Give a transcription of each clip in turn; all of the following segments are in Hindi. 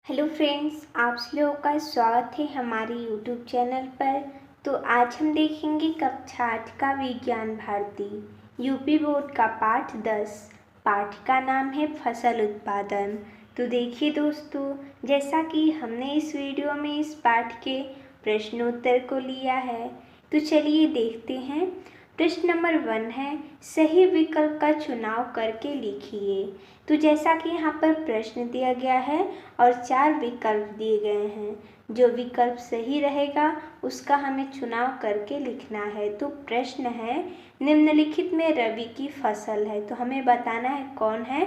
हेलो फ्रेंड्स, आप लोगों का स्वागत है हमारे यूट्यूब चैनल पर। तो आज हम देखेंगे कक्षा 8 का विज्ञान भारती यूपी बोर्ड का पाठ 10। पाठ का नाम है फसल उत्पादन। तो देखिए दोस्तों, जैसा कि हमने इस वीडियो में इस पाठ के प्रश्नोत्तर को लिया है, तो चलिए देखते हैं। प्रश्न नंबर 1 है, सही विकल्प का चुनाव करके लिखिए। तो जैसा कि यहाँ पर प्रश्न दिया गया है और 4 विकल्प दिए गए हैं, जो विकल्प सही रहेगा उसका हमें चुनाव करके लिखना है। तो प्रश्न है, निम्नलिखित में रबी की फसल है, तो हमें बताना है कौन है।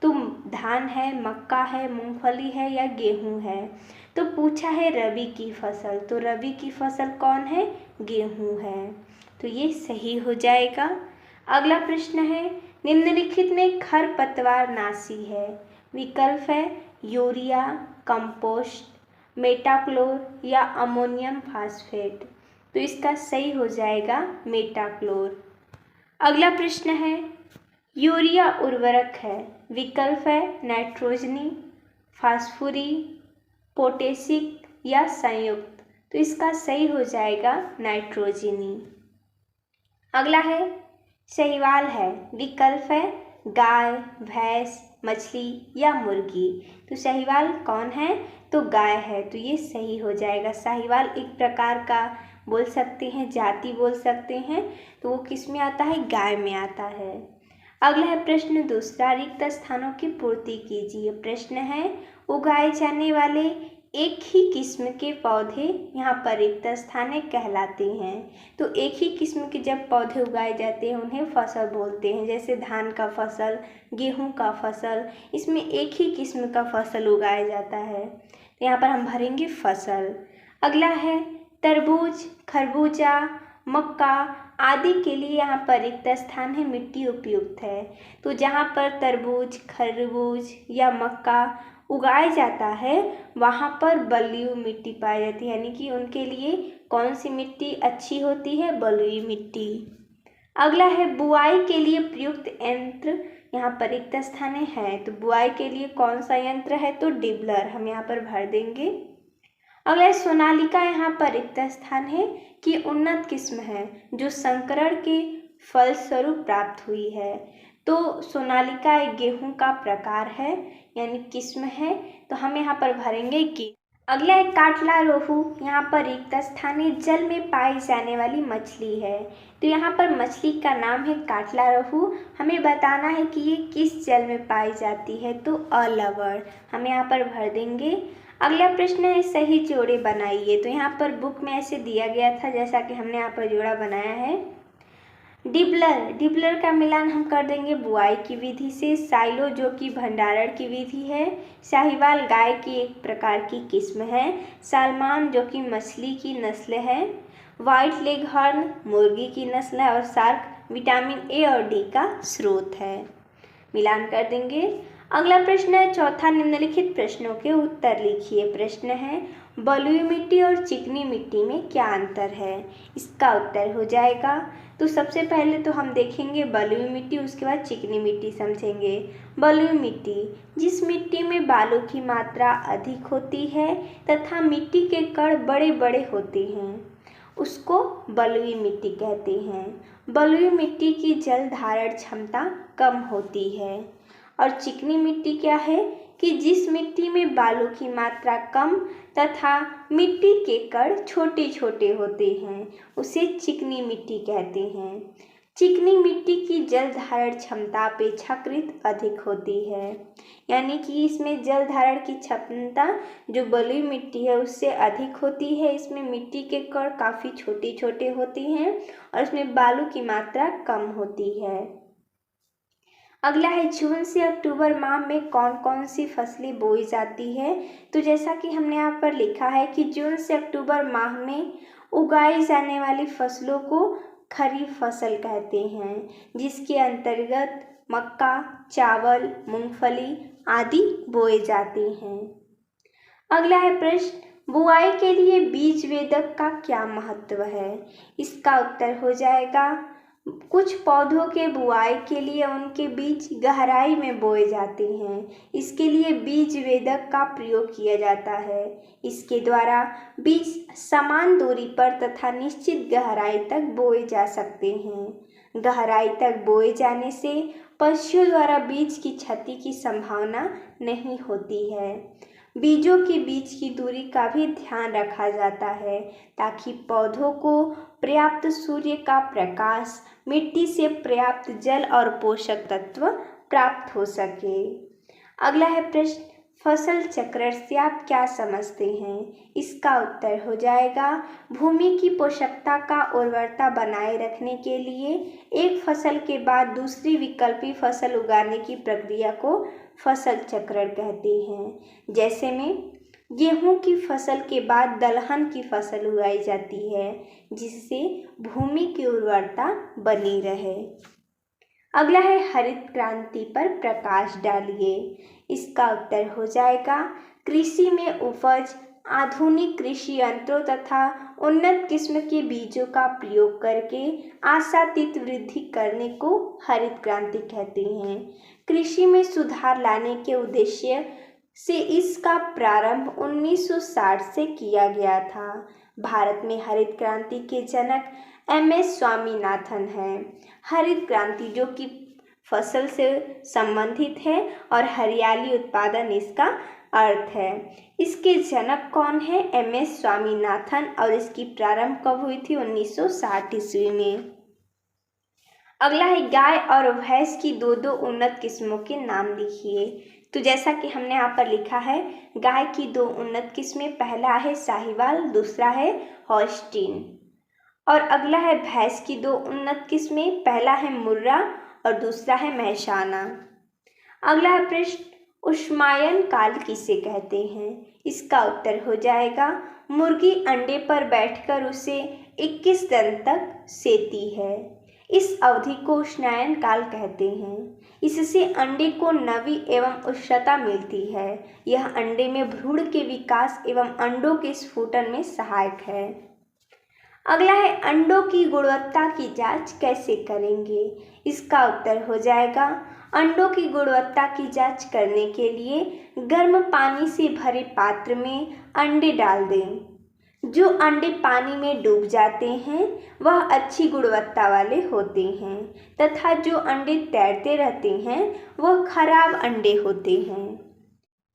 तो धान है, मक्का है, मूंगफली है या गेहूं है। तो पूछा है रबी की फसल, तो रबी की फसल कौन है, गेहूं है। तो ये सही हो जाएगा। अगला प्रश्न है, निम्नलिखित में खरपतवार नाशी है। विकल्प है यूरिया, कंपोस्ट, मेटाक्लोर या अमोनियम फास्फेट। तो इसका सही हो जाएगा मेटाक्लोर। अगला प्रश्न है, यूरिया उर्वरक है। विकल्प है नाइट्रोजनी, फास्फोरी, पोटेशिक या संयुक्त। तो इसका सही हो जाएगा नाइट्रोजनी। अगला है शैवाल है। विकल्प है गाय, भैंस, मछली या मुर्गी। तो शैवाल कौन है, तो गाय है। तो ये सही हो जाएगा। साहिवाल एक प्रकार का बोल सकते हैं, जाति बोल सकते हैं। तो वो किस में आता है, गाय में आता है। अगला है प्रश्न दूसरा, रिक्त स्थानों की पूर्ति कीजिए। प्रश्न है, उगाए जाने वाले एक ही किस्म के पौधे यहाँ पर रिक्त स्थान कहलाते हैं। तो एक ही किस्म के जब पौधे उगाए जाते हैं उन्हें फसल बोलते हैं। जैसे धान का फसल, गेहूं का फसल, इसमें एक ही किस्म का फसल उगाया जाता है। तो यहाँ पर हम भरेंगे फसल। अगला है तरबूज, खरबूजा, मक्का आदि के लिए यहाँ पर रिक्त स्थान है, मिट्टी उपयुक्त है। तो जहाँ पर तरबूज, खरबूज या मक्का उगाया जाता है वहाँ पर बलुई मिट्टी पाई जाती है, यानी कि उनके लिए कौन सी मिट्टी अच्छी होती है, बलुई मिट्टी। अगला है बुआई के लिए प्रयुक्त यंत्र यहाँ पर रिक्त स्थान है। तो बुआई के लिए कौन सा यंत्र है, तो डिबलर हम यहाँ पर भर देंगे। अगला सोनालिका यहाँ पर रिक्त स्थान है कि उन्नत किस्म है जो संकरण के फलस्वरूप प्राप्त हुई है। तो सोनालिका एक गेहूं का प्रकार है, यानी किस्म है। तो हम यहाँ पर भरेंगे कि। अगला एक काटला रोहू यहाँ पर रिक्त स्थानीय जल में पाई जाने वाली मछली है। तो यहाँ पर मछली का नाम है काटला रोहू। हमें बताना है कि ये किस जल में पाई जाती है, तो अलवड़ हम यहाँ पर भर देंगे। अगला प्रश्न है, सही जोड़े बनाइए। तो यहाँ पर बुक में ऐसे दिया गया था जैसा कि हमने यहाँ पर जोड़ा बनाया है। डिबलर का मिलान हम कर देंगे बुआई की विधि से। साइलो जो कि भंडारण की विधि है। साहिवाल गाय की एक प्रकार की किस्म है। सालमान जो कि मछली की नस्ल है। व्हाइट लेग हॉर्न मुर्गी की नस्ल है। और शार्क विटामिन ए और डी का स्रोत है। मिलान कर देंगे। अगला प्रश्न है चौथा, निम्नलिखित प्रश्नों के उत्तर लिखिए। प्रश्न है, बलुई मिट्टी और चिकनी मिट्टी में क्या अंतर है। इसका उत्तर हो जाएगा। तो सबसे पहले तो हम देखेंगे बलुई मिट्टी, उसके बाद चिकनी मिट्टी समझेंगे। बलुई मिट्टी, जिस मिट्टी में बालू की मात्रा अधिक होती है तथा मिट्टी के कण बड़े बड़े होते हैं, उसको बलुई मिट्टी कहते हैं। बलुई मिट्टी की जल धारण क्षमता कम होती है। और चिकनी मिट्टी क्या है कि जिस मिट्टी में बालू की मात्रा कम तथा मिट्टी के कण छोटे छोटे होते हैं, उसे चिकनी मिट्टी कहते हैं। चिकनी मिट्टी की जल धारण क्षमता अपेक्षाकृत अधिक होती है, यानी कि इसमें जल धारण की क्षमता जो बलुई मिट्टी है उससे अधिक होती है। इसमें मिट्टी के कण काफ़ी छोटे छोटे होते हैं और इसमें बालू की मात्रा कम होती है। अगला है, जून से अक्टूबर माह में कौन कौन सी फसलें बोई जाती है। तो जैसा कि हमने यहाँ पर लिखा है कि जून से अक्टूबर माह में उगाई जाने वाली फसलों को खरीफ फसल कहते हैं, जिसके अंतर्गत मक्का, चावल, मूंगफली आदि बोए जाते हैं। अगला है प्रश्न, बुआई के लिए बीज वेदक का क्या महत्व है। इसका उत्तर हो जाएगा, कुछ पौधों के बुआई के लिए उनके बीज गहराई में बोए जाते हैं। इसके लिए बीज वेदक का प्रयोग किया जाता है। इसके द्वारा बीज समान दूरी पर तथा निश्चित गहराई तक बोए जा सकते हैं। गहराई तक बोए जाने से पक्षियों द्वारा बीज की क्षति की संभावना नहीं होती है। बीजों के बीच की दूरी का भी ध्यान रखा जाता है ताकि पौधों को पर्याप्त सूर्य का प्रकाश, मिट्टी से पर्याप्त जल और पोषक तत्व प्राप्त हो सके। अगला है प्रश्न, फसल चक्रण से आप क्या समझते हैं? इसका उत्तर हो जाएगा, भूमि की पोषकता का उर्वरता बनाए रखने के लिए एक फसल के बाद दूसरी विकल्पी फसल उगाने की प्रक्रिया को फसल चक्रण कहते हैं। जैसे में गेहूं की फसल के बाद दलहन की फसल उगाई जाती है, जिससे भूमि की उर्वरता बनी रहे। अगला है हरित क्रांति पर प्रकाश डालिए। इसका उत्तर हो जाएगा, कृषि में उपज, आधुनिक कृषि यंत्रों तथा उन्नत किस्म के बीजों का प्रयोग करके आशातीत वृद्धि करने को हरित क्रांति कहते हैं। कृषि में सुधार लाने के उद्देश्य से इसका प्रारंभ 1960 से किया गया था। भारत में हरित क्रांति के जनक MS स्वामीनाथन हैं। हरित क्रांति जो कि फसल से संबंधित है और हरियाली उत्पादन इसका अर्थ है। इसके जनक कौन है? MS स्वामीनाथन। और इसकी प्रारंभ कब हुई थी? 1960 ईस्वी में। अगला है गाय और भैंस की दो उन्नत किस्मों के नाम लिखिए। तो जैसा कि हमने यहाँ पर लिखा है, गाय की दो उन्नत किस्में, पहला है साहिवाल, दूसरा है हॉल्स्टीन। और अगला है भैंस की दो उन्नत किस्में, पहला है मुर्रा और दूसरा है महसाना। अगला है प्रश्न, ऊष्मायन काल किसे कहते हैं? इसका उत्तर हो जाएगा, मुर्गी अंडे पर बैठकर उसे 21 दिन तक सेती है। इस अवधि को उष्णायन काल कहते हैं। इससे अंडे को नमी एवं उष्णता मिलती है। यह अंडे में भ्रूण के विकास एवं अंडों के स्फुटन में सहायक है। अगला है अंडों की गुणवत्ता की जांच कैसे करेंगे? इसका उत्तर हो जाएगा, अंडों की गुणवत्ता की जांच करने के लिए गर्म पानी से भरे पात्र में अंडे डाल दें। जो अंडे पानी में डूब जाते हैं वह अच्छी गुणवत्ता वाले होते हैं तथा जो अंडे तैरते रहते हैं वह खराब अंडे होते हैं।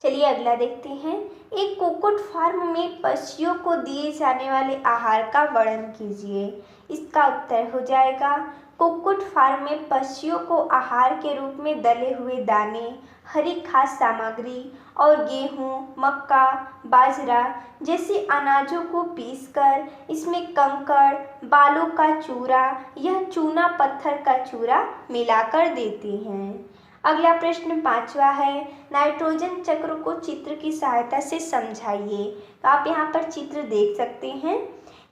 चलिए अगला देखते हैं। एक कुक्कुट फार्म में पक्षियों को दिए जाने वाले आहार का वर्णन कीजिए। इसका उत्तर हो जाएगा, कुक्कुट फार्म में पक्षियों को आहार के रूप में दले हुए दाने, हरी खाद्य सामग्री और गेहूं, मक्का, बाजरा जैसे अनाजों को पीसकर इसमें कंकड़, बालों का चूरा या चूना पत्थर का चूरा मिलाकर देती हैं। अगला प्रश्न 5वां है, नाइट्रोजन चक्र को चित्र की सहायता से समझाइए। तो आप यहाँ पर चित्र देख सकते हैं।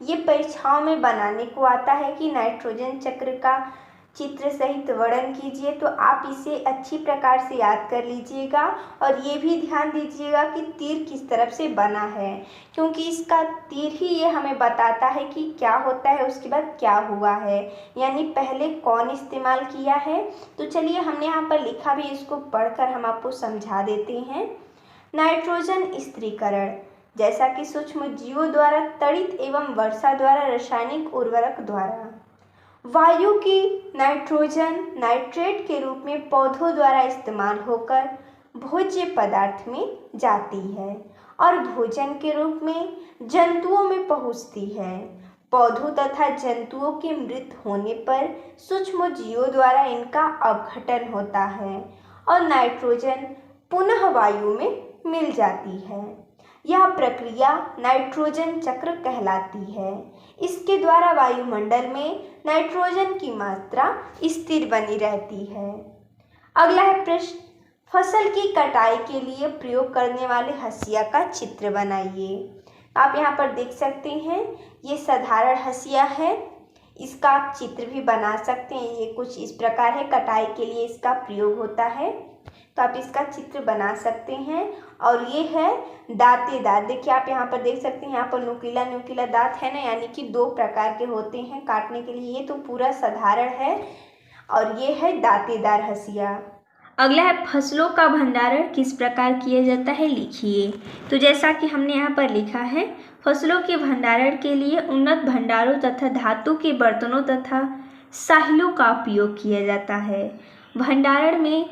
ये परीक्षाओं में बनाने को आता है कि नाइट्रोजन चक्र का चित्र सहित वर्णन कीजिए। तो आप इसे अच्छी प्रकार से याद कर लीजिएगा और ये भी ध्यान दीजिएगा कि तीर किस तरफ से बना है, क्योंकि इसका तीर ही ये हमें बताता है कि क्या होता है, उसके बाद क्या हुआ है, यानी पहले कौन इस्तेमाल किया है। तो चलिए हमने यहाँ पर लिखा भी, इसको पढ़कर हम आपको समझा देते हैं। नाइट्रोजन स्थिरीकरण, जैसा कि सूक्ष्म जीवों द्वारा तड़ित एवं वर्षा द्वारा रासायनिक उर्वरक द्वारा वायु की नाइट्रोजन नाइट्रेट के रूप में पौधों द्वारा इस्तेमाल होकर भोज्य पदार्थ में जाती है और भोजन के रूप में जंतुओं में पहुंचती है। पौधों तथा जंतुओं के मृत होने पर सूक्ष्म जीवों द्वारा इनका अपघटन होता है और नाइट्रोजन पुनः वायु में मिल जाती है। यह प्रक्रिया नाइट्रोजन चक्र कहलाती है। इसके द्वारा वायुमंडल में नाइट्रोजन की मात्रा स्थिर बनी रहती है। अगला है प्रश्न, फसल की कटाई के लिए प्रयोग करने वाले हंसिया का चित्र बनाइए। आप यहाँ पर देख सकते हैं, ये साधारण हंसिया है। इसका आप चित्र भी बना सकते हैं। ये कुछ इस प्रकार है, कटाई के लिए इसका प्रयोग होता है। तो तो आप इसका चित्र बना सकते हैं। और ये है दांतेदार। देखिए आप यहाँ पर देख सकते हैं, यहाँ पर नुकीला नुकीला दांत है ना, यानी कि 2 प्रकार के होते हैं काटने के लिए। ये तो पूरा साधारण है और ये है दांतेदार हंसिया। अगला है फसलों का भंडारण किस प्रकार किया जाता है, लिखिए। तो जैसा कि हमने यहाँ पर लिखा है, फसलों के भंडारण के लिए उन्नत भंडारों तथा धातु के बर्तनों तथा साहिलों का उपयोग किया जाता है। भंडारण में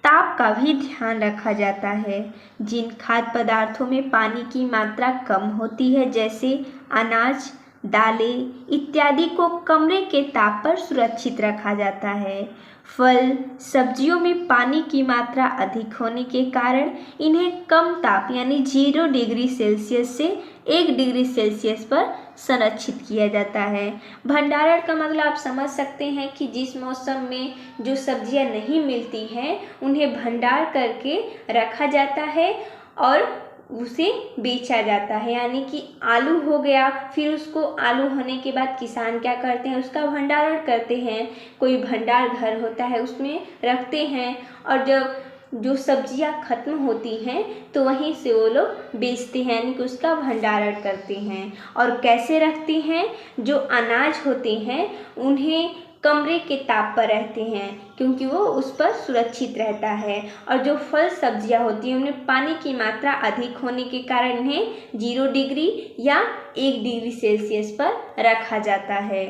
ताप का भी ध्यान रखा जाता है। जिन खाद्य पदार्थों में पानी की मात्रा कम होती है, जैसे अनाज, दालें इत्यादि को कमरे के ताप पर सुरक्षित रखा जाता है। फल सब्जियों में पानी की मात्रा अधिक होने के कारण इन्हें कम ताप यानी 0 डिग्री सेल्सियस से 1 डिग्री सेल्सियस पर संरक्षित किया जाता है। भंडारण का मतलब आप समझ सकते हैं कि जिस मौसम में जो सब्जियां नहीं मिलती हैं उन्हें भंडार करके रखा जाता है और उसे बेचा जाता है। यानी कि आलू हो गया, फिर उसको आलू होने के बाद किसान क्या करते हैं, उसका भंडारण करते हैं। कोई भंडार घर होता है उसमें रखते हैं और जब जो सब्जियां खत्म होती हैं तो वहीं से वो लोग बेचते हैं, यानी कि उसका भंडारण करते हैं। और कैसे रखते हैं, जो अनाज होते हैं उन्हें कमरे के ताप पर रहते हैं क्योंकि वो उस पर सुरक्षित रहता है। और जो फल सब्जियां होती हैं उनमें पानी की मात्रा अधिक होने के कारण इन्हें 0 डिग्री या 1 डिग्री सेल्सियस पर रखा जाता है।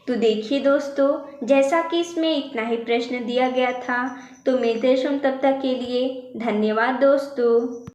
तो देखिए दोस्तों, जैसा कि इसमें इतना ही प्रश्न दिया गया था, तो मिलते हैं तब तक के लिए धन्यवाद दोस्तों।